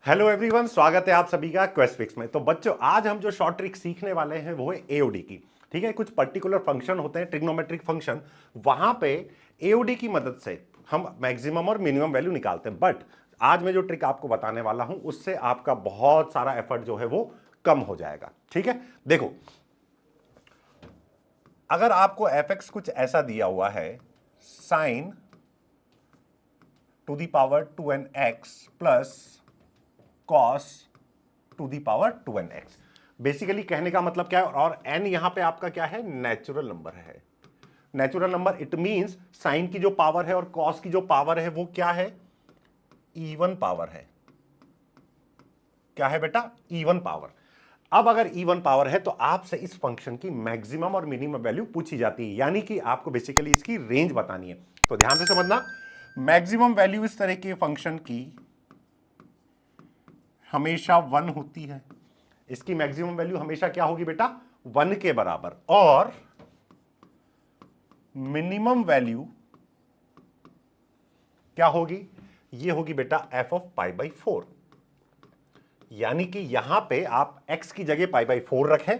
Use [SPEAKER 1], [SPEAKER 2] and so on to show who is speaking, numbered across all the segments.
[SPEAKER 1] Hello everyone, स्वागत है आप सभी का क्वेस्ट फिक्स में। तो बच्चों, आज हम जो शॉर्ट ट्रिक सीखने वाले हैं वो है एओडी की। ठीक है, कुछ पर्टिकुलर फंक्शन होते हैं, ट्रिग्नोमेट्रिक फंक्शन, वहां पे एओडी की मदद से हम मैक्सिमम और मिनिमम वैल्यू निकालते हैं। बट आज मैं जो ट्रिक आपको बताने वाला हूं उससे आपका बहुत सारा एफर्ट जो है वो कम हो जाएगा। ठीक है, देखो, अगर आपको एफ एक्स कुछ ऐसा दिया हुआ है, sine to the power 2nx plus cos to the power 2nx। Basically कहने का मतलब क्या है, और n यहां पे आपका क्या है, नेचुरल नंबर है। Natural number it means sine की जो पावर है और कॉस की जो पावर है वो क्या है, इवन पावर है। क्या है बेटा, इवन पावर। अब अगर इवन पावर है तो आपसे इस फंक्शन की मैक्सिमम और मिनिमम वैल्यू पूछी जाती है, यानी कि आपको बेसिकली इसकी रेंज बतानी है। तो ध्यान से समझना, मैक्सिमम वैल्यू इस तरह के फंक्शन की हमेशा 1 होती है। इसकी मैक्सिमम वैल्यू हमेशा क्या होगी बेटा, 1 के बराबर। और मिनिमम वैल्यू क्या होगी, ये होगी बेटा एफ ऑफ पाई बाई 4। यानी कि यहां पे आप x की जगह पाई बाई 4 रखें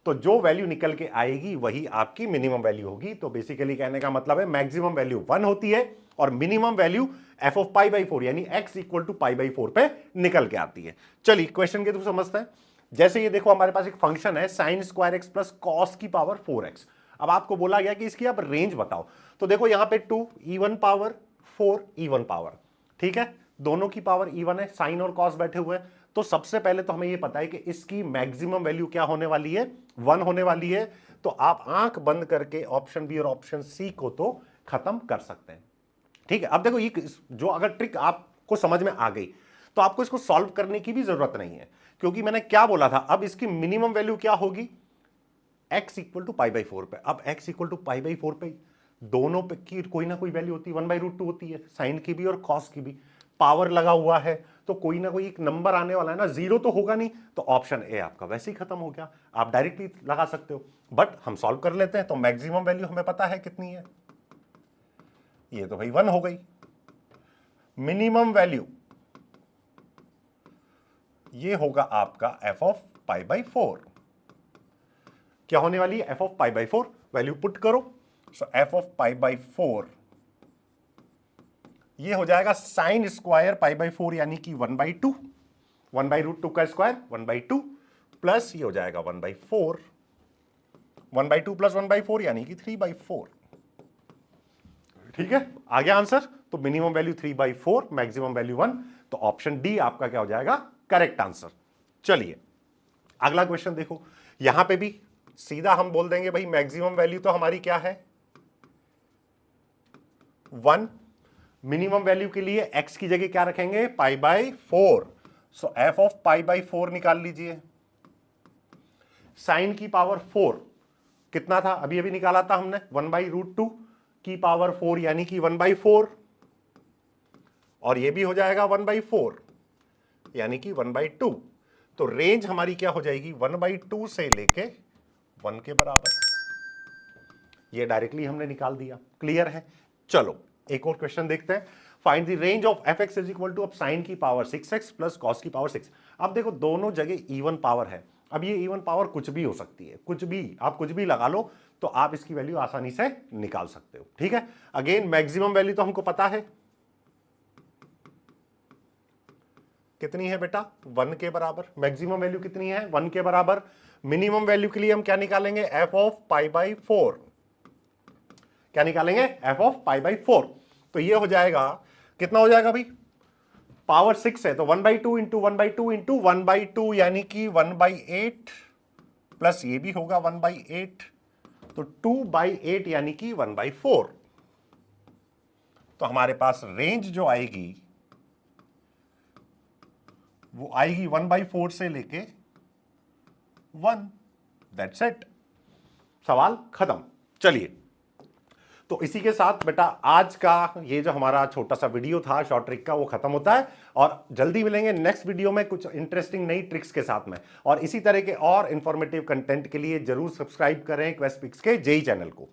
[SPEAKER 1] तो जो वैल्यू निकल के आएगी वही आपकी मिनिमम वैल्यू होगी। तो बेसिकली कहने का मतलब है मैक्सिमम वैल्यू 1 होती है और minimum value f of pi by 4 यानी x equal to pi by 4 पे निकल के आती है। चलिए क्वेश्चन के थ्रू समझते हैं। जैसे ये देखो, हमारे पास एक फंक्शन है sine square x plus cos की पावर 4x। अब आपको बोला गया कि इसकी आप रेंज बताओ। तो देखो यहां पे 2 इवन पावर, 4 इवन पावर। ठीक है, दोनों की पावर इवन है, साइन और कॉस बैठे हुए हैं। तो सबसे पहले तो हमें यह पता है कि इसकी मैक्सिमम वैल्यू क्या होने वाली है, 1 होने वाली है। तो आप आंख बंद करके ऑप्शन बी और ऑप्शन सी को तो खत्म कर सकते हैं। ठीक है, अब देखो ये जो अगर ट्रिक आपको समझ में आ गई तो आपको इसको सॉल्व करने की भी जरूरत नहीं है, क्योंकि मैंने क्या बोला था, अब इसकी मिनिमम वैल्यू क्या होगी, x equal to pi by 4 पे। अब x equal to pi by 4 पे दोनों पे की कोई ना कोई वैल्यू होती है, 1/√2 होती है, साइन की भी और कॉस की भी। पावर लगा हुआ है तो कोई ना कोई एक नंबर आने वाला है ना, जीरो तो होगा नहीं। तो ऑप्शन ए आपका वैसे ही खत्म हो गया, आप डायरेक्टली लगा सकते हो। बट हम सॉल्व कर लेते हैं। तो मैक्सिमम वैल्यू हमें पता है कितनी है, ये तो भाई 1 हो गई। मिनिमम वैल्यू ये होगा आपका एफ ऑफ पाई बाई 4। क्या होने वाली है, F of pi by 4। Value put करो, सो एफ ऑफ पाई बाई 4 ये हो जाएगा साइन स्क्वायर पाई बाई 4 यानी कि 1/2, 1/√2 का स्क्वायर 1/2 प्लस ये हो जाएगा 1/4, 1/2 प्लस 1/4 यानी कि 3/4। ठीक है, आ गया आंसर। तो मिनिमम वैल्यू 3/4, मैक्सिमम वैल्यू 1। तो ऑप्शन डी आपका क्या हो जाएगा, करेक्ट आंसर। चलिए अगला क्वेश्चन देखो, यहां पे भी सीधा हम बोल देंगे भाई मैक्सिमम वैल्यू तो हमारी क्या है, 1। मिनिमम वैल्यू के लिए x की जगह क्या रखेंगे, पाई by 4। So F of pi by 4 निकाल लीजिए। साइन की पावर 4 कितना था, अभी अभी निकाला था हमने, 1/√2 की पावर 4 यानी कि 1/4। और ये भी हो जाएगा 1/4 यानी कि 1/2। तो रेंज हमारी क्या हो जाएगी, 1/2 से लेके 1 के बराबर। ये डायरेक्टली हमने निकाल दिया, क्लियर है। चलो एक और क्वेश्चन देखते हैं। Find the range of f x is equal to, अब साइन की पावर 6x प्लस कॉस की पावर 6। अब देखो दोनों जगह इवन पावर है। अब ये इवन पावर कुछ भी हो सकती है, कुछ भी, आप कुछ भी लगा लो तो आप इसकी वैल्यू आसानी से निकाल सकते हो। ठीक है, अगेन मैक्सिमम वैल्यू तो हमको पता है कितनी है बेटा, 1 के बराबर। मैक्सिमम वैल्यू कितनी है, 1 के बराबर। मिनिमम वैल्यू के लिए हम क्या निकालेंगे, एफ ऑफ पाई बाई 4। क्या निकालेंगे, एफ ऑफ पाई बाई 4। तो ये हो जाएगा, कितना हो जाएगा भाई, पावर 6 है तो 1/2 इंटू 1/2 इंटू 1/2 यानी कि 1/8 प्लस ये भी होगा 1/8, तो 2/8 यानी कि 1/4। तो हमारे पास रेंज जो आएगी वो आएगी 1/4 से लेके 1। दैट्स इट, सवाल खत्म। चलिए, तो इसी के साथ बेटा आज का ये जो हमारा छोटा सा वीडियो था शॉर्ट ट्रिक का वो खत्म होता है। और जल्दी मिलेंगे नेक्स्ट वीडियो में कुछ इंटरेस्टिंग नई ट्रिक्स के साथ में। और इसी तरह के और इंफॉर्मेटिव कंटेंट के लिए जरूर सब्सक्राइब करें क्वेस्ट फिक्स के जेई चैनल को।